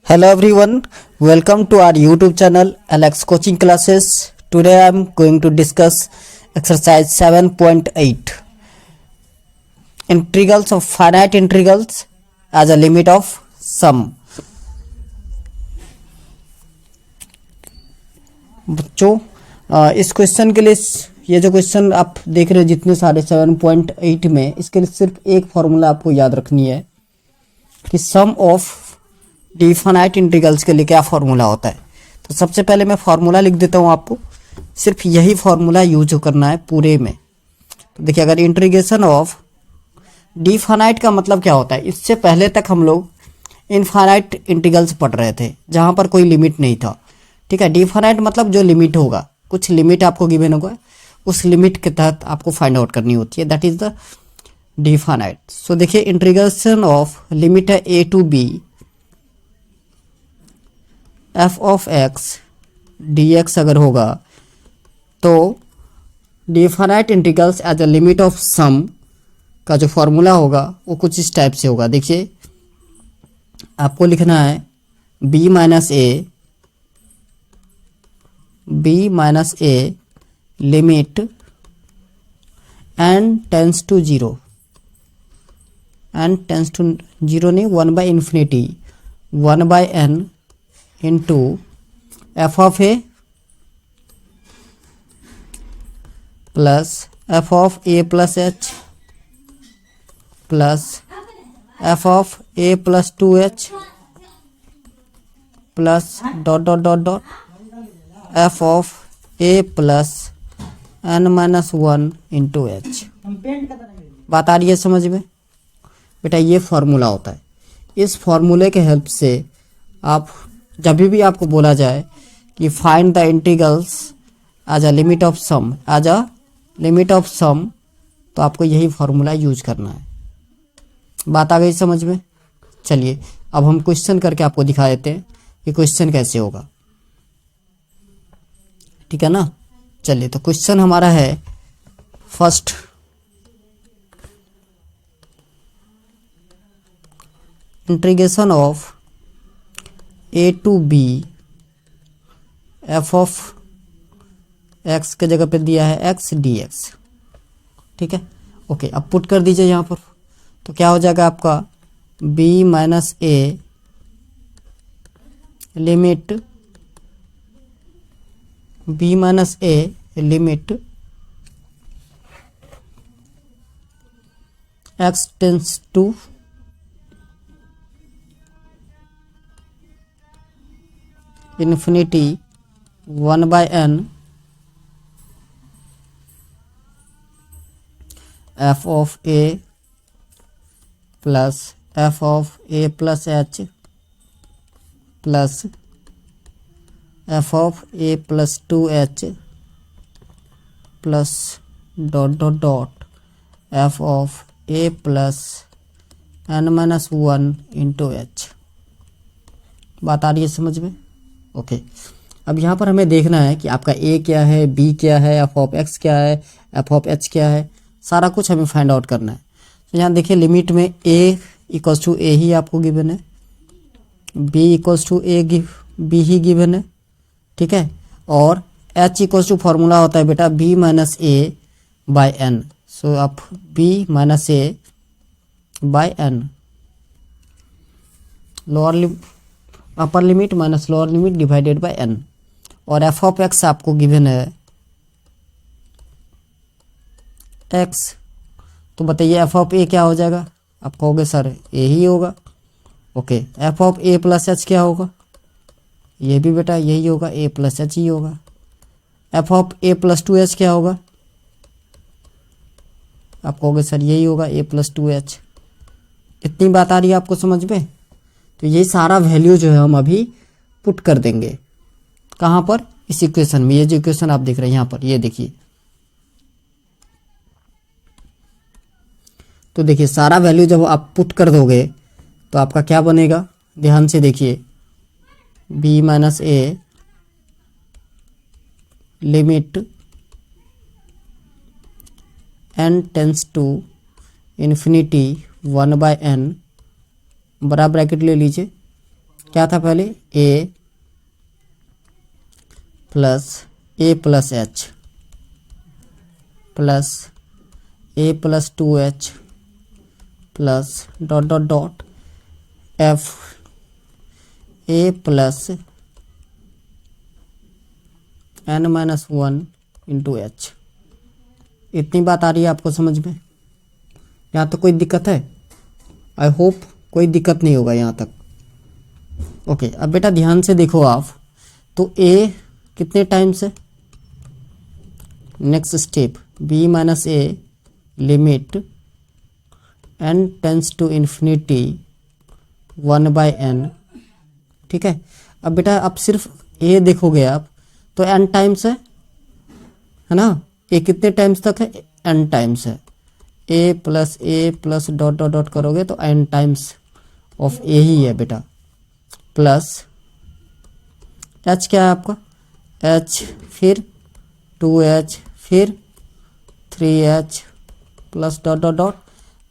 Hello everyone, welcome to our YouTube channel Alex Coaching Classes. Today I am going to discuss exercise 7.8 integrals of finite integrals as a limit of sum. बच्चों इस question के लिए ये जो question आप देख रहे हैं जितने सारे 7.8 में, इसके लिए सिर्फ एक फॉर्मूला आपको याद रखनी है कि सम ऑफ डिफाइनाइट इंटीग्रल्स के लिए क्या फॉर्मूला होता है। तो सबसे पहले मैं फॉर्मूला लिख देता हूँ, आपको सिर्फ यही फॉर्मूला यूज करना है पूरे में। तो देखिए, अगर इंटीग्रेशन ऑफ डिफाइनाइट का मतलब क्या होता है, इससे पहले तक हम लोग इनफाइनाइट इंटीग्रल्स पढ़ रहे थे जहाँ पर कोई लिमिट नहीं था। ठीक है, डिफाइनाइट मतलब जो लिमिट होगा, कुछ लिमिट आपको गिवन होगा, उस लिमिट के तहत आपको फाइंड आउट करनी होती है, that is the definite. So देखिए, इंटीग्रेशन ऑफ लिमिट है a to b f of x dx अगर होगा तो definite integrals as a limit of sum का जो फॉर्मूला होगा वो कुछ इस टाइप से होगा। देखिए, आपको लिखना है b minus a limit n tends to zero, n tends to zero नहीं, 1/∞, 1/n into F of A plus F of A plus H plus F of A plus 2h plus dot dot dot dot F of A plus n-1 into H. बात आ रही है समझ में बेटा? ये formula होता है। इस फॉर्मूले के हेल्प से आप जब भी आपको बोला जाए कि find the integrals as a limit of sum, as a limit of sum, तो आपको यही फॉर्मूला यूज करना है। बात आ गई समझ में? चलिए अब हम क्वेश्चन करके आपको दिखा देते हैं कि क्वेश्चन कैसे होगा। ठीक है ना? चलिए, तो क्वेश्चन हमारा है first, integration of a to b f of x के जगह पे दिया है x dx। ठीक है, ओके, अब पुट कर दीजिए यहाँ पर। तो क्या हो जाएगा आपका b minus a limit x tends to infinity 1/n f of a plus f of a plus h plus f of a plus 2h plus dot dot dot f of a plus n-1 into h। बात आ रही है समझ में? Okay, अब यहाँ पर हमें देखना है कि आपका a क्या है, b क्या है, f ऑफ x क्या है, f ऑफ h क्या है, सारा कुछ हमें फाइंड आउट करना है। तो यहाँ देखिए, लिमिट में a इक्वल्स टू a ही आपको गिवन है, b इक्वल्स टू b ही गिवन है। ठीक है, और h इक्वल्स टू फॉर्मूला होता है बेटा b minus a by n। सो आप b minus a by n, lower upper limit minus lower limit divided by n, और f ऑफ x आपको गिवन है x। तो बताइए f ऑफ a क्या हो जाएगा? आप कहोगे सर a ही होगा। Okay, f of a plus h क्या होगा? ये भी बेटा यही होगा, a प्लस h ही होगा। f of a plus 2h क्या होगा? आप कहोगे सर यही होगा, a प्लस 2h। इतनी बात आ रही है आपको समझ में? तो ये सारा वैल्यू जो है हम अभी पुट कर देंगे कहाँ पर? इस इक्वेशन में। ये जो इक्वेशन आप देख रहे हैं यहाँ पर, ये देखिए, तो देखिए सारा वैल्यू जब आप पुट कर दोगे तो आपका क्या बनेगा? ध्यान से देखिए, b minus a limit n tends to infinity 1/n बड़ा ब्रैकेट ले लीजिए, क्या था पहले, a plus H plus a plus 2h plus dot dot dot f a plus n minus 1 into h. इतनी बात आ रही है आपको समझ में? यहाँ तक कोई दिक्कत है? आई होप कोई दिक्कत नहीं होगा यहाँ तक। ओके, अब बेटा ध्यान से देखो आप, तो a कितने टाइम्स है, next step b minus A limit n tends to infinity 1/n। ठीक है, अब बेटा आप सिर्फ a देखोगे आप तो n टाइम्स है ना, a कितने टाइम्स तक है, n टाइम्स है, a plus dot dot dot करोगे तो n टाइम्स ऑफ a ही है बेटा, प्लस h क्या है आपका, h फिर 2h फिर 3h plus dot dot dot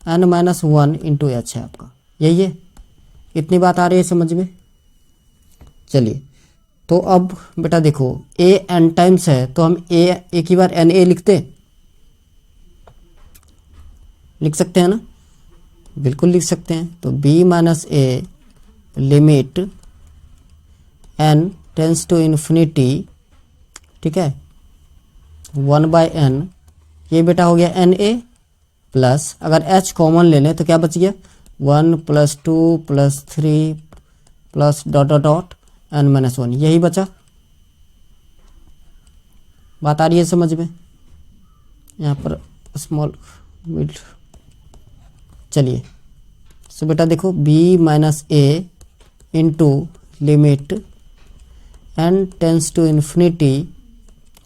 n minus 1 into H है आपका, यही है। इतनी बात आ रही है समझ में? चलिए, तो अब बेटा देखो a n टाइम्स है तो हम a एक ही बार n a लिख सकते हैं ना, बिल्कुल लिख सकते हैं। तो b minus A limit n tends to infinity, ठीक है, 1/n, ये बेटा हो गया एन ए, प्लस अगर h कॉमन ले लें तो क्या बच गया, 1 plus 2 plus 3 plus dot dot dot n minus 1, यही बचा। बात आ रही है समझ में? यहाँ पर स्मॉल मिड, चलिए सो बेटा देखो b minus A into limit n tends to infinity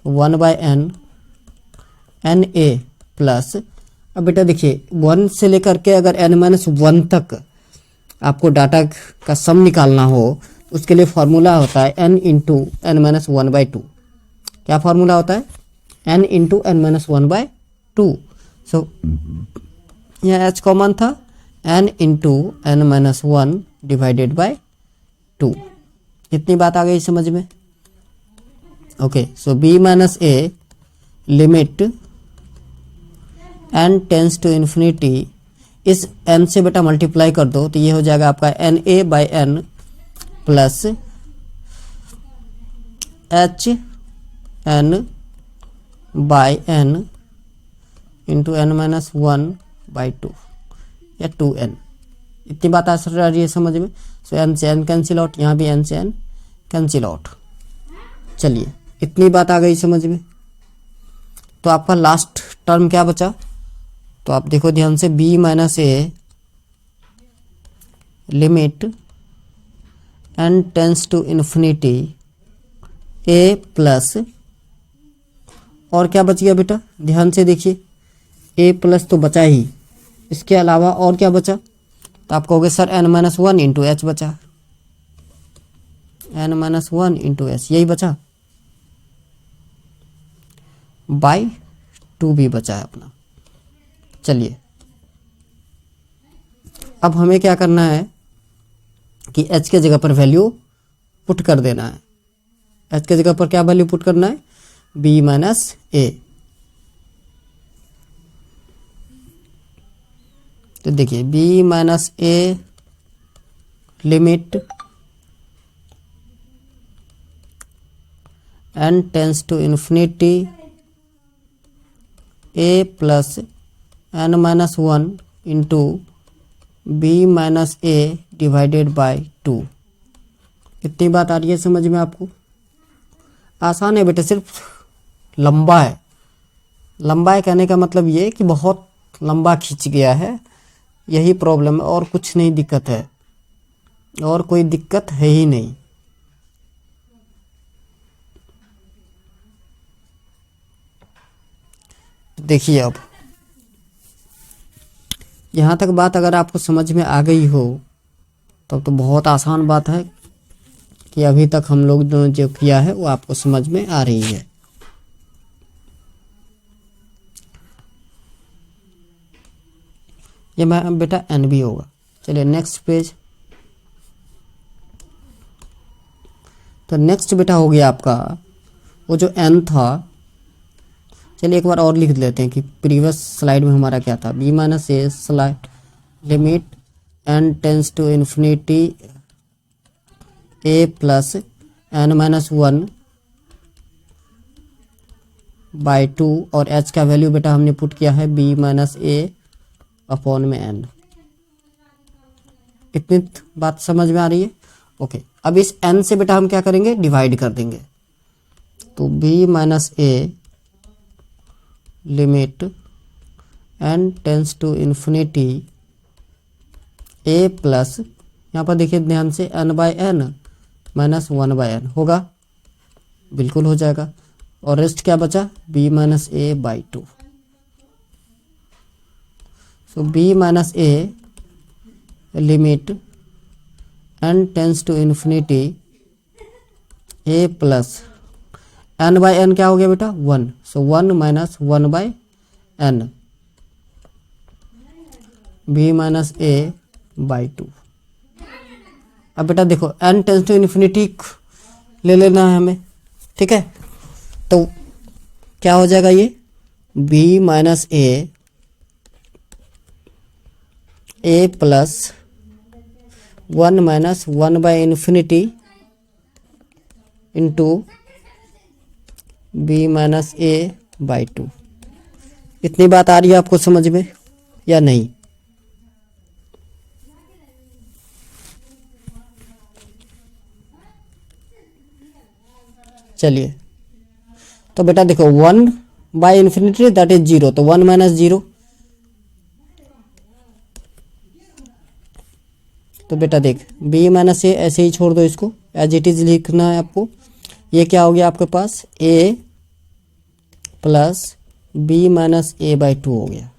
1/n N A plus, अब बेटा देखिए 1 से लेकर के अगर n माइनस 1 तक आपको डाटा का सम निकालना हो, उसके लिए फॉर्मूला होता है n इंटू एन माइनस 1/2। क्या फॉर्मूला होता है, n into N minus 1/2। So यहाँ h कॉमन था, n into N minus 1 divided by 2। इतनी बात आ गई समझ में? Okay, so b minus A limit n tends to infinity, इस n से बेटा मल्टीप्लाई कर दो तो ये हो जाएगा आपका N A by N plus H N by N into N minus 1/2 या 2n। इतनी बात आ रही है समझ में? सो n से n कैंसिल आउट, यहाँ भी n से n कैंसिल आउट। चलिए, इतनी बात आ गई समझ में? तो आपका लास्ट टर्म क्या बचा, तो आप देखो ध्यान से, b minus A limit n tends to infinity a plus, और क्या बच गया बेटा, ध्यान से देखिए, a प्लस तो बचा ही, इसके अलावा और क्या बचा, तो आप कहोगे sir n minus 1 into H बचा, n माइनस 1 इंटू एच, यही बचा, बाई 2 भी बचा है अपना। चलिए, अब हमें क्या करना है कि h के जगह पर वैल्यू पुट कर देना है। h के जगह पर क्या वैल्यू पुट करना है, b माइनस ए। तो देखिए b minus A limit n tends to infinity a plus n minus 1 into b minus A divided by 2। इतनी बात आ रही है समझ में आपको? आसान है बेटा, सिर्फ लंबा है। लंबा है कहने का मतलब ये कि बहुत लंबा खींच गया है, यही प्रॉब्लम है, और कुछ नहीं दिक्कत है, और कोई दिक्कत है ही नहीं। देखिए, अब यहाँ तक बात अगर आपको समझ में आ गई हो तब तो बहुत आसान बात है कि अभी तक हम लोग ने जो किया है वो आपको समझ में आ रही है। ये मैं बेटा एन भी होगा। चलिए नेक्स्ट पेज। तो नेक्स्ट बेटा हो गया आपका वो जो n था, चलिए एक बार और लिख लेते हैं कि प्रीवियस स्लाइड में हमारा क्या था। b minus A slide limit n tends to infinity a plus n minus 1 by 2, और h का वैल्यू बेटा हमने पुट किया है b माइनस ए अपॉन में n। इतनी बात समझ में आ रही है? ओके, अब इस n से बेटा हम क्या करेंगे, डिवाइड कर देंगे। तो b minus A limit n tends to infinity a plus, यहाँ पर देखिए ध्यान से, n by N minus 1 by N होगा, बिल्कुल हो जाएगा। और रेस्ट क्या बचा, b minus A by 2। So b minus A limit n tends to infinity a plus n by N क्या हो गया बेटा, 1। So 1 minus 1 by N b minus A by 2। अब बेटा देखो n टेंस टू इन्फिनिटी ले लेना है हमें, ठीक है। तो क्या हो जाएगा ये, b minus A plus 1 minus 1 by infinity into b minus A by 2। इतनी बात आ रही है आपको समझ में या नहीं? चलिए, तो बेटा देखो 1 बाई इन्फिनिटी दैट इज 0, तो 1 माइनस 0। तो बेटा देख b माइनस ए ऐसे ही छोड़ दो, इसको एज इट इज लिखना है आपको। ये क्या हो गया आपके पास, a plus b minus A by 2 हो गया,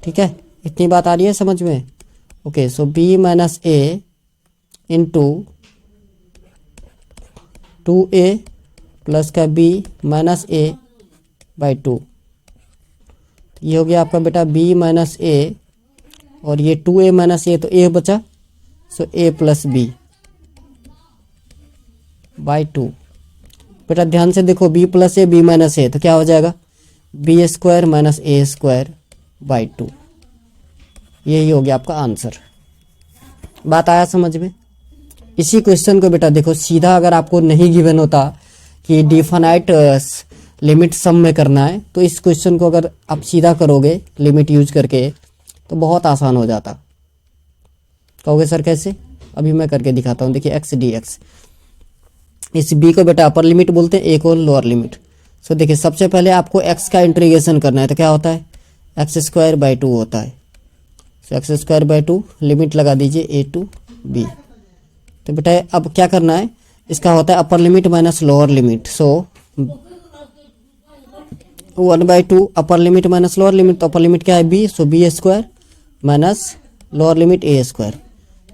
ठीक है। इतनी बात आ रही है समझ में? Okay, so b minus A into 2a plus का b माइनस ए बाई 2। ये हो गया आपका बेटा b माइनस ए, और ये 2a माइनस ए, तो a बचा, सो a प्लस b बाई 2। बेटा ध्यान से देखो, b प्लस ए b माइनस ए, तो क्या हो जाएगा, b square minus A square by 2। यही हो गया आपका आंसर। बात आया समझ में? इसी क्वेश्चन को बेटा देखो सीधा अगर आपको नहीं गिवन होता कि डिफाइनाइट लिमिट सम में करना है, तो इस क्वेश्चन को अगर आप सीधा करोगे लिमिट यूज करके तो बहुत आसान हो जाता। कहोगे सर कैसे? अभी मैं करके दिखाता हूँ। देखिए x dx, इस b को बेटा अपर लिमिट बोलते हैं, a को लोअर लिमिट। सो देखिए सबसे पहले आपको x का इंटीग्रेशन करना है, तो क्या होता है, एक्स स्क्वायर बाई 2 होता है। सो एक्स स्क्वायर बाई 2 लिमिट लगा दीजिए a टू b। तो बेटा अब क्या करना है, इसका होता है upper limit minus lower limit. So 1 by 2 upper limit minus lower limit, तो अपर लिमिट क्या है b, so b square minus lower limit a square.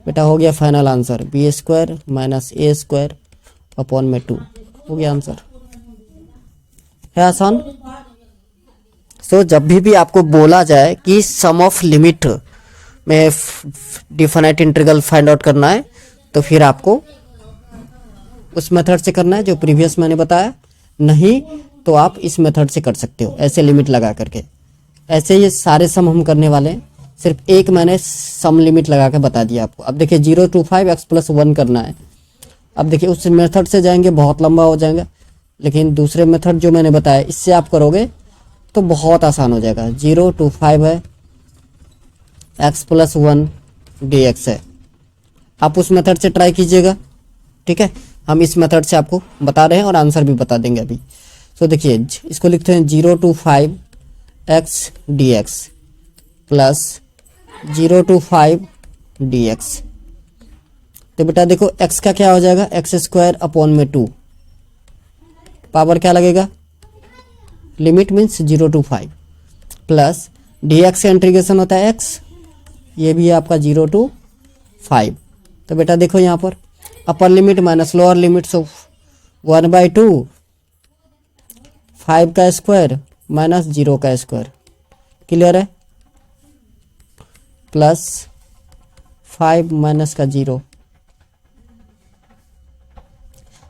बेटा हो गया final answer, b square minus a square upon में 2 हो गया answer. है आसान? सो जब भी आपको बोला जाए कि सम ऑफ लिमिट में डिफाइनाइट इंटीग्रल फाइंड आउट करना है, तो फिर आपको उस मेथड से करना है जो प्रीवियस मैंने बताया, नहीं तो आप इस मेथड से कर सकते हो, ऐसे लिमिट लगा करके। ऐसे ये सारे सम हम करने वाले हैं, सिर्फ एक मैंने सम लिमिट लगा के बता दिया आपको। अब देखिए 0 to 5 x प्लस 1 करना है। अब देखिए उस मेथड से जाएंगे बहुत लंबा हो जाएगा, लेकिन दूसरे मेथड जो मैंने बताया इससे आप करोगे तो बहुत आसान हो जाएगा। 0 to 5 है, x प्लस 1 dx है। आप उस मेथड से ट्राई कीजिएगा, ठीक है। हम इस मेथड से आपको बता रहे हैं और आंसर भी बता देंगे अभी। तो देखिए इसको लिखते हैं 0 to 5 x dx plus 0 to 5 dx। तो बेटा देखो x का क्या हो जाएगा, एक्स स्क्वायर अपॉन में 2, पावर क्या लगेगा, limit means 0 to 5 plus dx का इंटीग्रेशन होता है x, ये भी है आपका 0 to 5। तो बेटा देखो यहाँ पर अपर limit minus lower limit, so 1 by 2 5 का स्क्वायर माइनस 0 का स्क्वायर, क्लियर है, प्लस 5 माइनस का 0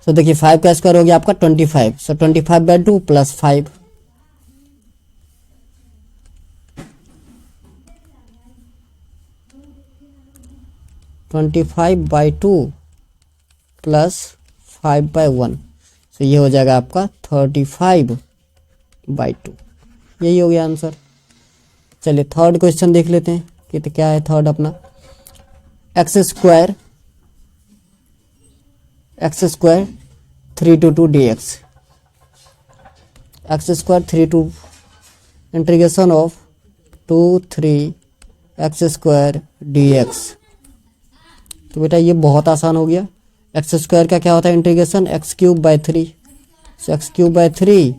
सो देखिए 5 का स्क्वायर हो गया आपका 25, सो 25/2 प्लस 5, प्लस 5/1, सो ये हो जाएगा आपका 35/2। यही हो गया आंसर। चलिए थर्ड क्वेश्चन देख लेते हैं कि तो क्या है थर्ड अपना। X square 3 to 2 dx, x square 3 to integration of 2 3 x square dx। तो बेटा ये बहुत आसान हो गया। एक्स स्क्वायर का क्या होता है integration, x³/3, so x³/3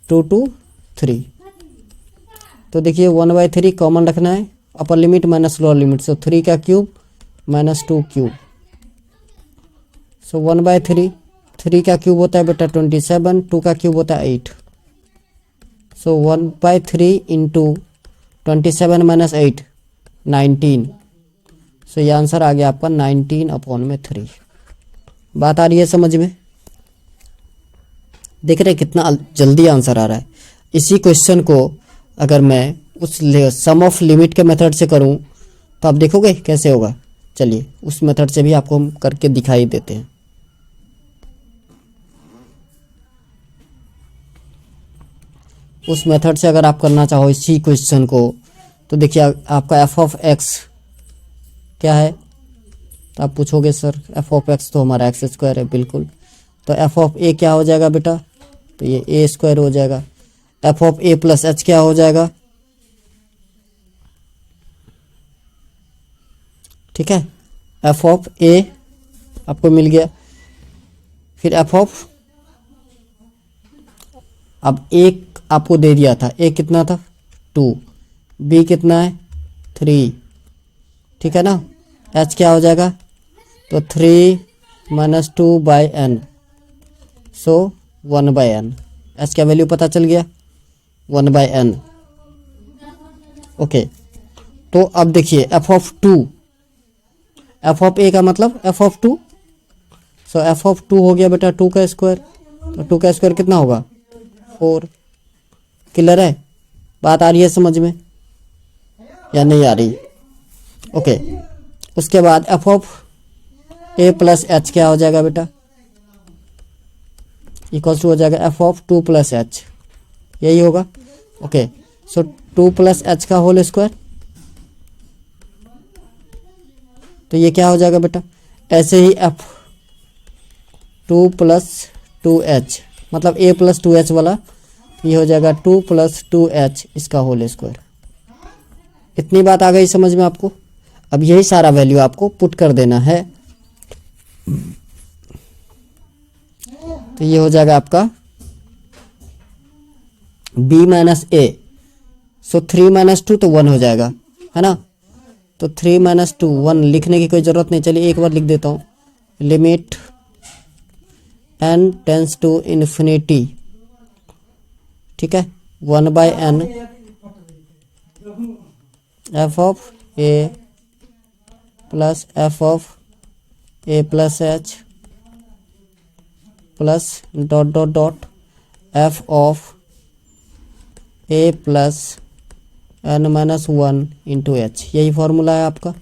2 to 3। तो देखिए 1/3 कॉमन रखना है, upper limit minus lower limit, so 3 का क्यूब माइनस 2 क्यूब, सो 1/3, 3 का क्यूब होता है बेटा 27, 2 का क्यूब होता है 8, सो 1/3 इंटू 27 माइनस 8 19, सो ये आंसर आ गया आपका 19/3। बात आ रही है समझ में? देख रहे कितना जल्दी आंसर आ रहा है। इसी क्वेश्चन को अगर मैं उस सम ऑफ लिमिट के मेथड से करूं तो आप देखोगे कैसे होगा। चलिए उस मेथड से भी आपको हम करके दिखाई देते हैं। उस मेथड से अगर आप करना चाहो इसी क्वेश्चन को तो देखिए आपका एफ ऑफ एक्स क्या है, तो आप पूछोगे सर एफ ऑफ एक्स तो हमारा एक्स स्क्वायर है, बिल्कुल। तो एफ ऑफ ए क्या हो जाएगा बेटा, तो ये ए स्क्वायर हो जाएगा। F of A plus H क्या हो जाएगा, ठीक है, एफ ऑफ ए आपको मिल गया। फिर एफ ऑफ, अब एक आपको दे दिया था, ए कितना था 2, बी कितना है 3, ठीक है ना। एच क्या हो जाएगा, तो 3 माइनस 2/n, सो 1/n। एच का वैल्यू पता चल गया 1/n। ओके, तो अब देखिए F of 2, F of a का मतलब F of 2, so F of 2 हो गया बेटा 2 का स्क्वायर, तो 2 का स्क्वायर कितना होगा 4। क्लियर है? बात आ रही है समझ में या नहीं आ रही? ओके, उसके बाद F of A plus H क्या हो जाएगा बेटा, इक्वल टू हो जाएगा एफ ऑफ 2 प्लस एच, यही होगा। ओके, सो 2 प्लस एच का होल स्क्वायर, तो ये क्या हो जाएगा बेटा, ऐसे ही एफ 2 प्लस 2h मतलब a प्लस 2h वाला, ये हो जाएगा 2 प्लस 2h इसका होल स्क्वायर। इतनी बात आ गई समझ में आपको? अब यही सारा वैल्यू आपको पुट कर देना है, तो ये हो जाएगा आपका b माइनस ए, सो 3 माइनस 2 तो 1 हो जाएगा, है ना। तो 3 माइनस 2 1 लिखने की कोई ज़रूरत नहीं, चलिए एक बार लिख देता हूँ। Limit n tends to infinity, ठीक है, 1/n F of A plus F of A plus H plus dot dot dot F of A plus n minus 1 into H, यही फॉर्मूला है आपका।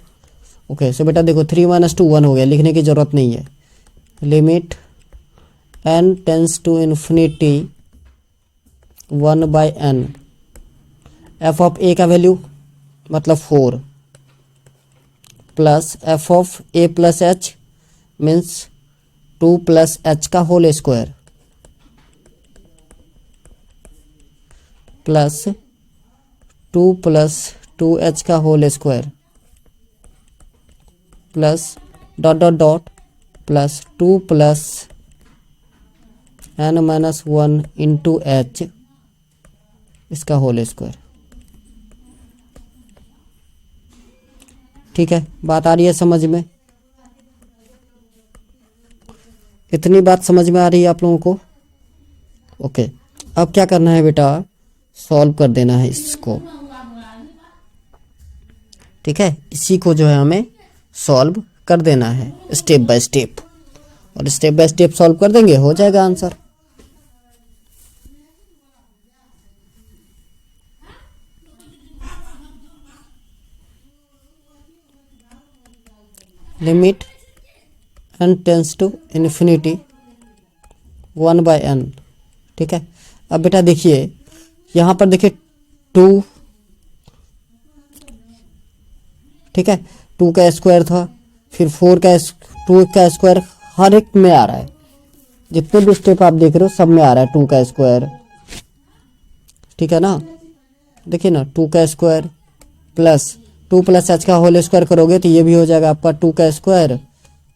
ओके, सो बेटा देखो 3 माइनस 2 1 हो गया, लिखने की ज़रूरत नहीं है। Limit n tends to infinity 1/n F of a का वैल्यू मतलब 4 plus F of A plus h means 2 plus h का whole square plus 2 plus 2h का whole square plus dot dot dot plus 2 plus n minus 1 into h इसका whole square. ठीक है, बात आ रही है समझ में? इतनी बात समझ में आ रही है आप लोगों को? ओके, अब क्या करना है बेटा, सॉल्व कर देना है इसको। ठीक है, इसी को जो है हमें सॉल्व कर देना है स्टेप बाय स्टेप। और स्टेप बाय स्टेप सॉल्व कर देंगे, हो जाएगा answer. Limit n tends to infinity 1/n। ठीक है, अब बेटा देखिए यहाँ पर देखिए 2, ठीक है, 2 का स्क्वायर था, फिर 2 का स्क्वायर हर एक में आ रहा है, जितने भी स्टेप आप देख रहे हो सब में आ रहा है 2 का स्क्वायर। ठीक है ना, देखिए ना 2 का स्क्वायर प्लस 2 प्लस एच का होल स्क्वायर करोगे तो ये भी हो जाएगा आपका 2 का स्क्वायर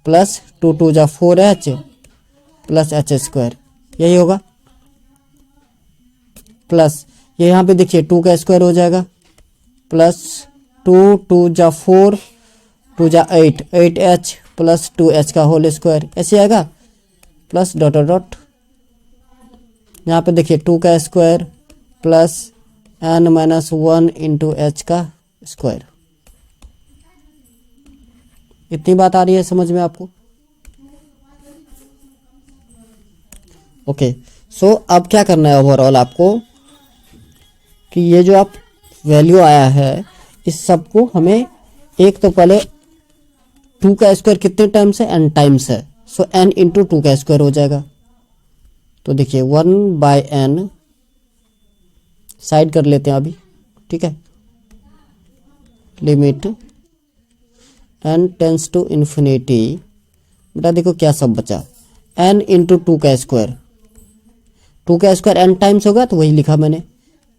प्लस 2 2 जा 4h प्लस एच स्क्वायर, यही होगा। प्लस ये यहाँ पे देखिए 2 का स्क्वायर हो जाएगा प्लस 2 2 जा 4 2 जा 8h प्लस 2h का होल स्क्वायर, ऐसे आएगा प्लस डॉट डॉट। यहाँ पे देखिए 2 का square plus n-1 into H का स्क्वायर। इतनी बात आ रही है समझ में आपको? ओके, सो अब क्या करना है ओवरऑल आपको कि ये जो आप वैल्यू आया है इस सब को हमें एक तो पहले 2 का स्क्वायर कितने टाइम्स है, n टाइम्स है, सो n इंटू 2 का स्क्वायर हो जाएगा। तो देखिए 1/n साइड कर लेते हैं अभी, ठीक है। Limit n tends to infinity, बेटा देखो क्या सब बचा, n इंटू 2 का स्क्वायर, 2 का स्क्वायर n टाइम्स होगा तो वही लिखा मैंने,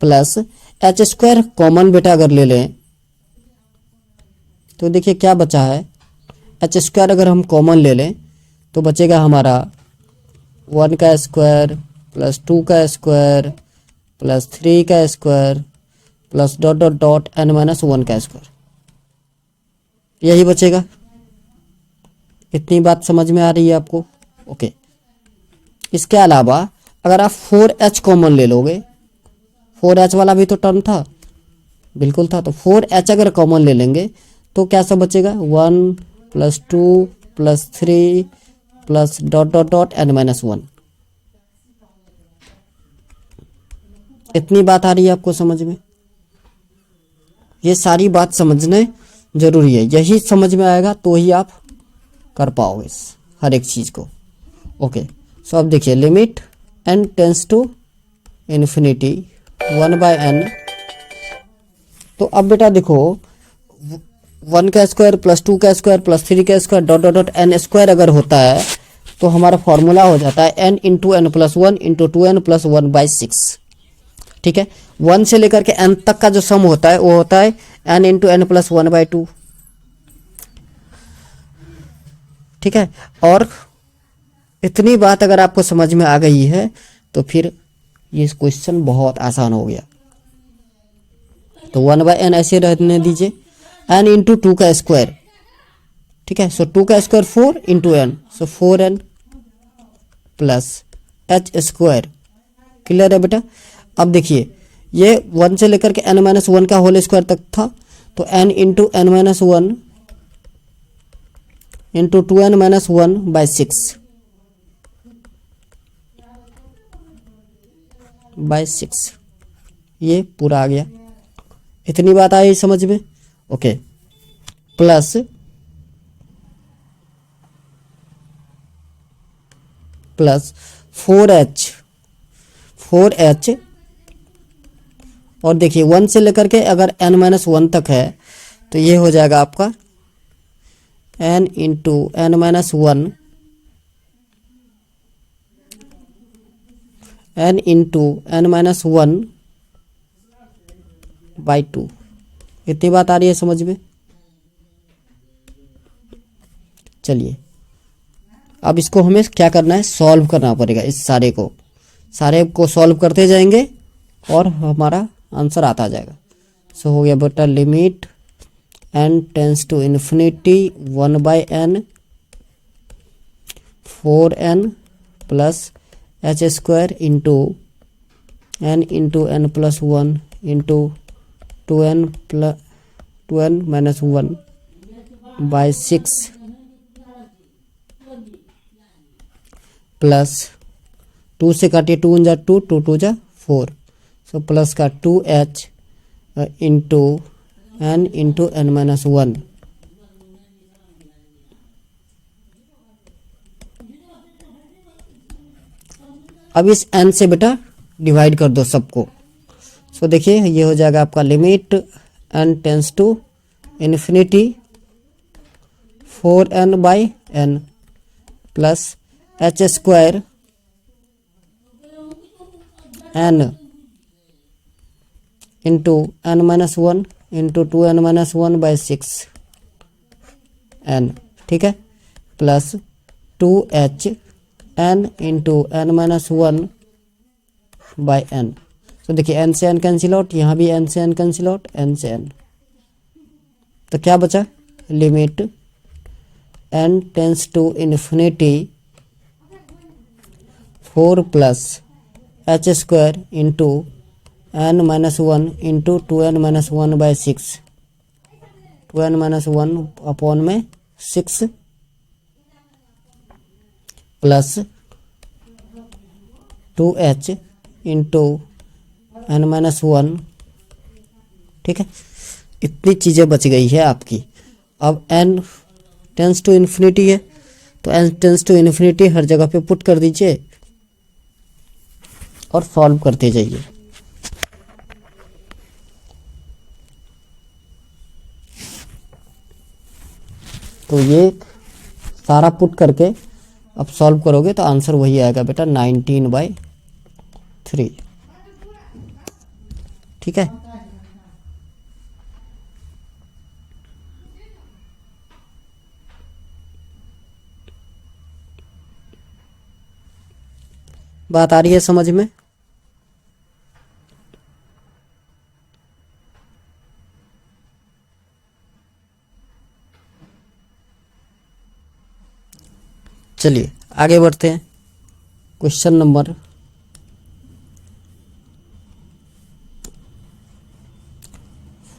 प्लस एच स्क्वायर कॉमन बेटा अगर ले लें तो देखिए क्या बचा है, एच स्क्वायर अगर हम कॉमन ले लें तो बचेगा हमारा 1 का स्क्वायर प्लस 2 का स्क्वायर प्लस 3 का square plus dot dot dot n-1 का स्क्वायर, यही बचेगा। इतनी बात समझ में आ रही है आपको? ओके, इसके अलावा अगर आप 4h कॉमन ले लोगे, 4h वाला भी तो टर्म था, बिल्कुल था, तो 4h अगर कॉमन ले लेंगे तो क्या सब बचेगा, 1 plus 2 plus 3 plus dot dot dot n-1। इतनी बात आ रही है आपको समझ में? ये सारी बात समझने जरूरी है, यही समझ में आएगा तो ही आप कर पाओगे हर एक चीज को। ओके, सो अब देखिए limit n tends to infinity 1/n। तो अब बेटा देखो 1 का स्क्वायर प्लस 2 का स्क्वायर प्लस 3 का square dot dot dot n square अगर होता है तो हमारा फॉर्मूला हो जाता है n into n plus 1 into 2n plus 1/6। ठीक है, 1 से लेकर के n तक का जो सम होता है वो होता है n इंटू n प्लस 1/2। ठीक है, और इतनी बात अगर आपको समझ में आ गई है तो फिर ये क्वेश्चन बहुत आसान हो गया। तो 1/n ऐसे रहने दीजिए, n इंटू 2 का स्क्वायर, ठीक है, सो 2 का स्क्वायर 4 इंटू n, सो 4n plus h square. Clear है बेटा? अब देखिए ये 1 से लेकर के n-1 का होल स्क्वायर तक था, तो n into n-1 into 2n-1/6 ये पूरा आ गया। इतनी बात आई समझ में? ओके, प्लस प्लस 4h और देखिए 1 से लेकर के अगर n-1 तक है तो ये हो जाएगा आपका n into n-1 n into n-1/2। इतनी बात आ रही है समझ में? चलिए अब इसको हमें क्या करना है, सॉल्व करना पड़ेगा। इस सारे को सॉल्व करते जाएंगे और हमारा आंसर आता जाएगा। सो हो गया बेटा limit n tends to infinity 1/n 4n plus H square into n into n plus 1 into 2n-1/6 plus 2 से काटिए, 2 जा 2, 2 2 जा 4, सो प्लस का 2h into n into n minus 1। अब इस n से बेटा डिवाइड कर दो सबको। सो देखिए ये हो जाएगा आपका limit n tends to infinity 4n/n plus h square n into n minus 1 into 2n minus 1/6 n, ठीक है, plus 2h n into n minus 1/n। तो देखिए n से n कैंसिल आउट, यहाँ भी n से n कैंसिल आउट, n से n, तो क्या बचा, limit n tends to infinity 4 plus h square into n minus 1 into 2n minus 1/6, 2n minus 1/6 plus 2h into n minus 1, ठीक है। इतनी चीज़ें बच गई है आपकी। अब n टेंस टू इन्फिनिटी है तो n टेंस टू इन्फिनिटी हर जगह पे पुट कर दीजिए और सॉल्व करते जाइए। तो ये सारा पुट करके अब सॉल्व करोगे तो आंसर वही आएगा बेटा 19/3, ठीक है। बात आ रही है समझ में? चलिए आगे बढ़ते हैं। क्वेश्चन नंबर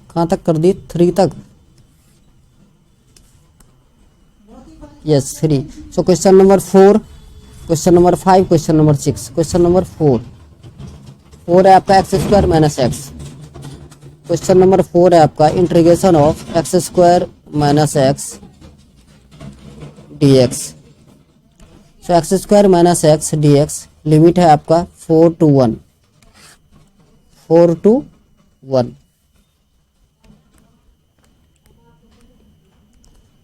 कहाँ तक कर दी, 3 तक, yes 3। So question number 4, question number 5, question number 6। Question number 4 है आपका x square minus x. Question number 4 है आपका integration of x square minus x D x. So x square minus x D x limit है आपका 4 to 1, 4 to 1।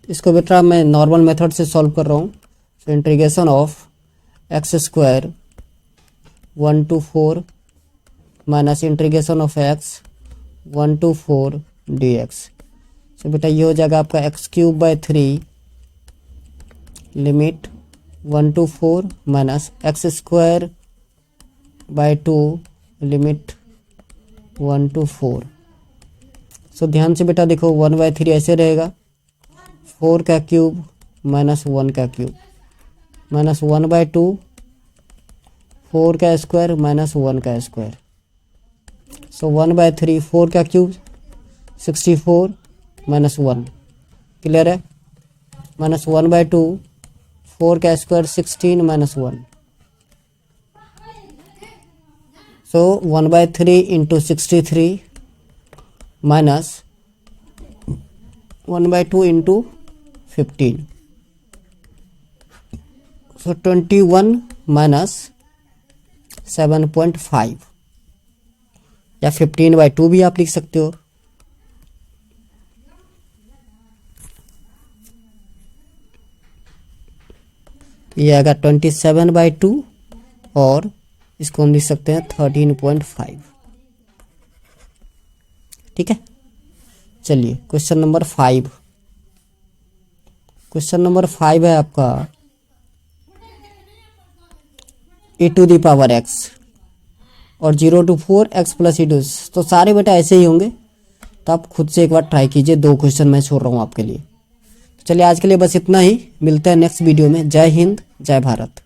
इसको बेटा मैं normal method से सॉल्व कर रहा हूँ। So integration of x square 1 to 4 minus integration of x 1 to 4 d x. So बेटा ये हो जाएगा आपका x³/3 limit 1 to 4 minus x²/2 limit 1 to 4। So ध्यान से बेटा देखो 1/3 ऐसे रहेगा, 4 का क्यूब माइनस 1 का क्यूब माइनस 1/2, 4 का स्क्वायर माइनस 1 का स्क्वायर। सो 1/3 4 का क्यूब 64 माइनस 1, क्लियर है, माइनस 1/2 4 का स्क्वायर 16 माइनस 1। सो 1/3 इंटू 63 माइनस 1/2 इंटू 15। सो 21 माइनस 7.5 या 15/2 भी आप लिख सकते हो। ये आएगा 27/2 और इसको हम लिख सकते हैं 13.5, ठीक है। चलिए क्वेश्चन नंबर 5। क्वेश्चन नंबर 5 है आपका e⁴x और 0 to 4 x + e²। तो सारे बेटा ऐसे ही होंगे, तो आप खुद से एक बार ट्राई कीजिए। 2 क्वेश्चन मैं छोड़ रहा हूँ आपके लिए। चलिए आज के लिए बस इतना ही, मिलते हैं नेक्स्ट वीडियो में। जय हिंद, जय भारत।